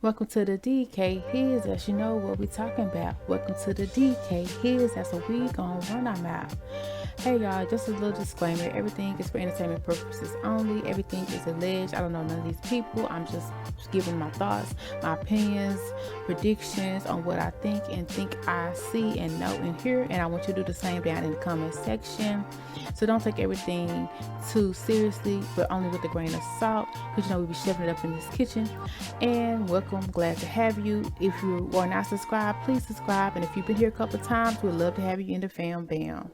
Welcome to the DK His, as you know what we talking about. Welcome to the DK His, that's a we gon' run our mouth. Hey y'all, just a little disclaimer. Everything is for entertainment purposes only. Everything is alleged. I don't know none of these people. I'm just giving my thoughts, my opinions, predictions on what I think I see and know and hear. And I want you to do the same down in the comment section. So don't take everything too seriously, but only with a grain of salt, because you know we be shoving it up in this kitchen. And welcome, glad to have you. If you are not subscribed, please subscribe. And if you've been here a couple of times, we'd love to have you in the fam bam.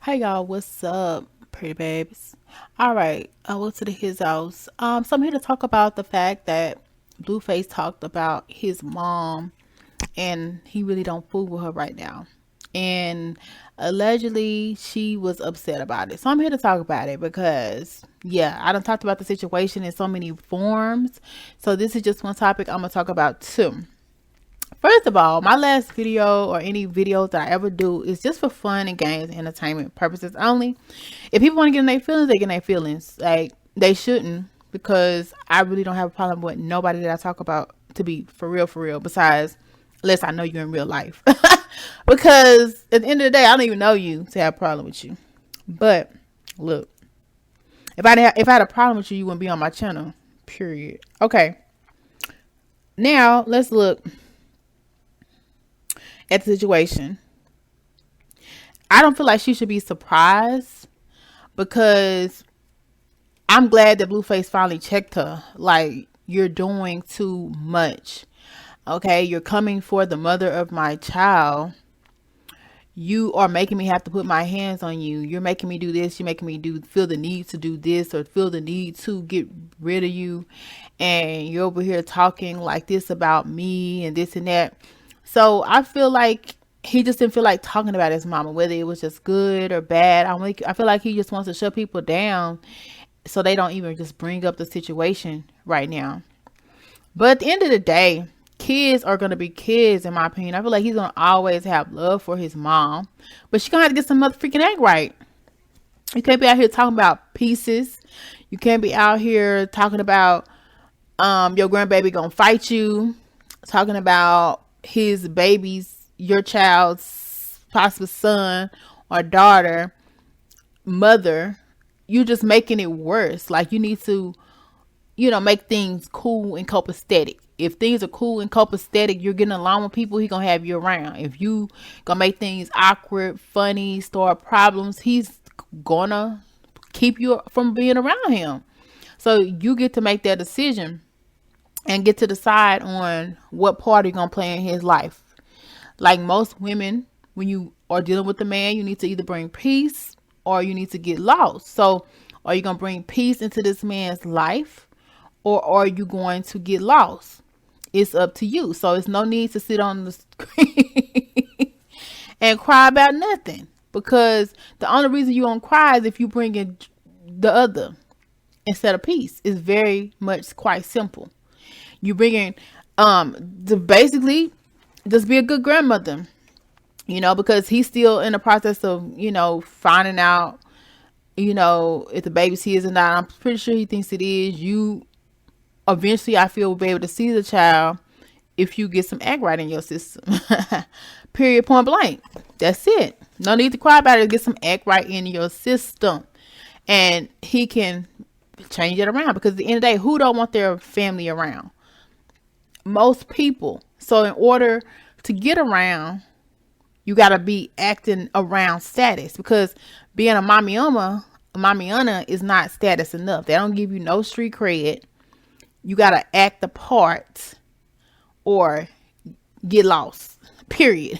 Hey y'all, what's up, pretty babies? All right, I went to his house. So I'm here to talk about the fact that Blueface talked about his mom, and he really don't fool with her right now. And allegedly, she was upset about it. So I'm here to talk about it because, yeah, I done talked about the situation in so many forms. So this is just one topic I'm gonna talk about too. First of all, my last video or any videos that I ever do is just for fun and games and entertainment purposes only. If people want to get in their feelings, they get in their feelings. Like, they shouldn't, because I really don't have a problem with nobody that I talk about, to be for real, besides, unless I know you in real life. Because at the end of the day, I don't even know you to have a problem with you. But look, if I had a problem with you, you wouldn't be on my channel. Period. Okay. Now let's look at the situation. I don't feel like she should be surprised, because I'm glad that Blueface finally checked her. Like, you're doing too much. Okay, you're coming for the mother of my child. You are making me have to put my hands on you. You're making me do this. You're making me feel the need to do this, or feel the need to get rid of you. And you're over here talking like this about me and this and that. So I feel like he just didn't feel like talking about his mama, whether it was just good or bad. I feel like he just wants to shut people down so they don't even just bring up the situation right now. But at the end of the day, kids are going to be kids, in my opinion. I feel like he's going to always have love for his mom, but she's going to have to get some motherfucking act right. You can't be out here talking about pieces. You can't be out here talking about your grandbaby going to fight you, talking about his baby's, your child's possible son or daughter, mother. You're just making it worse. Like, you need to, make things cool and copacetic. If things are cool and copacetic, you're getting along with people, he gonna have you around. If you gonna make things awkward, funny, start problems, he's gonna keep you from being around him. So you get to make that decision and get to decide on what part you're gonna play in his life. Like most women, when you are dealing with a man, you need to either bring peace or you need to get lost. So are you gonna bring peace into this man's life, or are you going to get lost? It's up to you. So it's no need to sit on the screen and cry about nothing, because the only reason you won't cry is if you bring in the other instead of peace. It's very much quite simple. You bring in to basically just be a good grandmother, because he's still in the process of, finding out, if the baby's his or not. I'm pretty sure he thinks it is. You eventually, I feel, will be able to see the child if you get some act right in your system. Period, point blank. That's it. No need to cry about it. Get some act right in your system, and he can change it around. Because at the end of the day, who don't want their family around? Most people. So in order to get around, you got to be acting around status, because being a mamiana is not status enough. They don't give you no street cred. You got to act the part or get lost. Period.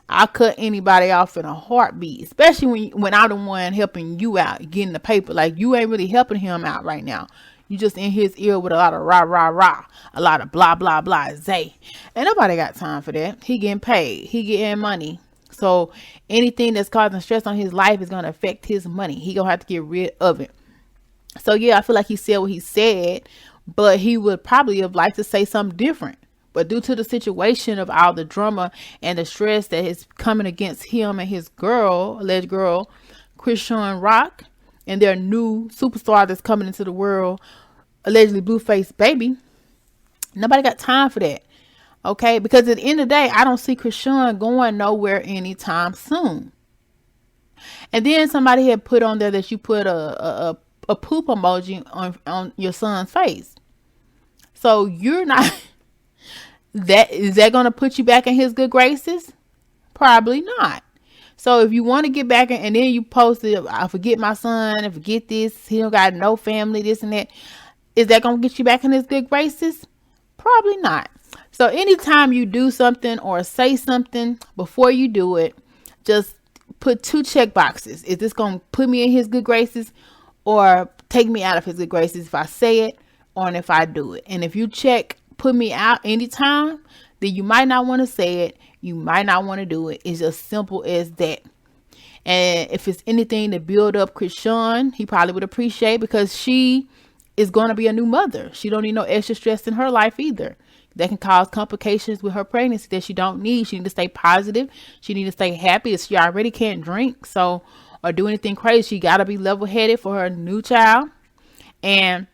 I'll cut anybody off in a heartbeat, especially when I'm the one helping you out, getting the paper. Like, you ain't really helping him out right now. You just in his ear with a lot of rah, rah, rah, a lot of blah, blah, blah, zay. Ain't nobody got time for that. He getting paid. He getting money. So anything that's causing stress on his life is going to affect his money. He going to have to get rid of it. So yeah, I feel like he said what he said, but he would probably have liked to say something different. But due to the situation of all the drama and the stress that is coming against him and his alleged girl, Christian Rock, and their new superstar that's coming into the world, allegedly Blueface baby, Nobody got time for that. Okay, because at the end of the day, I don't see Krishan going nowhere anytime soon. And then somebody had put on there that you put a poop emoji on your son's face. So you're not that is that gonna put you back in his good graces? Probably not. So if you want to get back in, and then you posted, I forget my son, I forget this, he don't got no family, this and that. Is that gonna get you back in his good graces? Probably not. So anytime you do something or say something, before you do it, just put two check boxes. Is this gonna put me in his good graces or take me out of his good graces if I say it or if I do it? And if you check put me out anytime, then you might not want to say it. You might not want to do it. It's just simple as that. And if it's anything to build up Krishan, he probably would appreciate, because she is going to be a new mother. She don't need no extra stress in her life either. That can cause complications with her pregnancy that she don't need. She need to stay positive. She need to stay happy. If she already can't drink, so, or do anything crazy, she got to be level-headed for her new child. And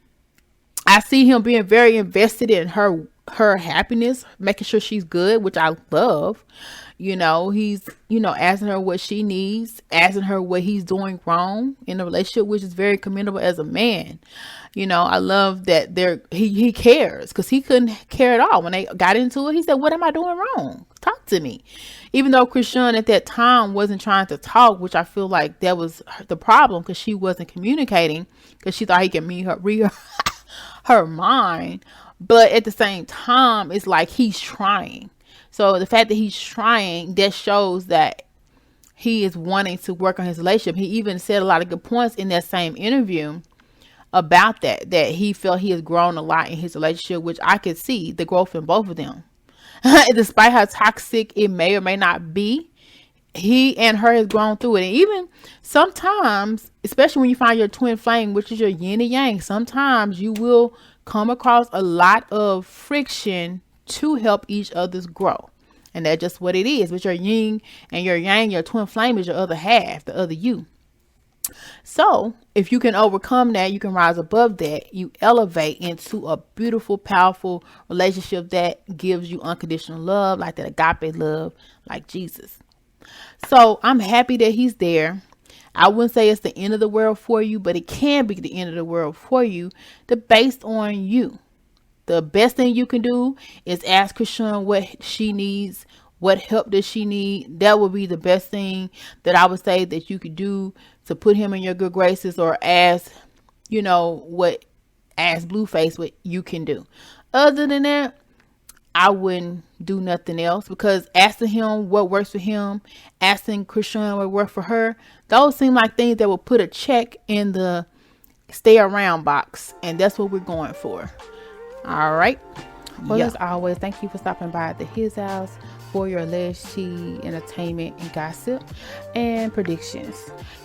I see him being very invested in her happiness, making sure she's good, which I love. He's, asking her what she needs, asking her what he's doing wrong in the relationship, which is very commendable as a man. I love that he cares, because he couldn't care at all. When they got into it, he said, what am I doing wrong? Talk to me. Even though Krishan at that time wasn't trying to talk, which I feel like that was the problem, because she wasn't communicating, because she thought he could read her mind. But at the same time, it's like he's trying. So the fact that he's trying, that shows that he is wanting to work on his relationship. He even said a lot of good points in that same interview about that he felt he has grown a lot in his relationship, which I could see the growth in both of them. Despite how toxic it may or may not be, he and her has grown through it. And even sometimes, especially when you find your twin flame, which is your yin and yang, sometimes you will come across a lot of friction to help each other's grow. And that's just what it is. With your yin and your yang, your twin flame is your other half, the other you. So if you can overcome that, you can rise above that, you elevate into a beautiful, powerful relationship that gives you unconditional love, like that agape love, like Jesus. So I'm happy that he's there. I wouldn't say it's the end of the world for you, but it can be the end of the world for you, based on you. The best thing you can do is ask Krishan what she needs, what help does she need. That would be the best thing that I would say that you could do to put him in your good graces, or ask Blueface what you can do. Other than that, I wouldn't do nothing else, because asking him what works for him, asking Krishan what works for her, those seem like things that will put a check in the stay around box. And that's what we're going for. All right. Well, as always, thank you for stopping by at his house for your alleged tea, entertainment, and gossip and predictions.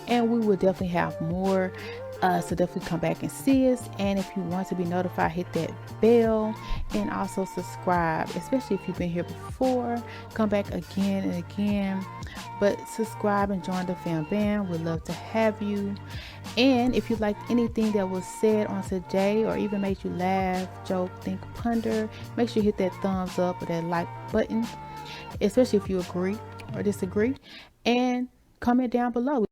And we will definitely have more. So definitely come back and see us. And if you want to be notified, hit that bell and also subscribe, especially if you've been here before. Come back again and again, but subscribe and join the fam band. We'd love to have you. And if you liked anything that was said on today, or even made you laugh, joke, think, ponder, make sure you hit that thumbs up or that like button, especially if you agree or disagree, and comment down below.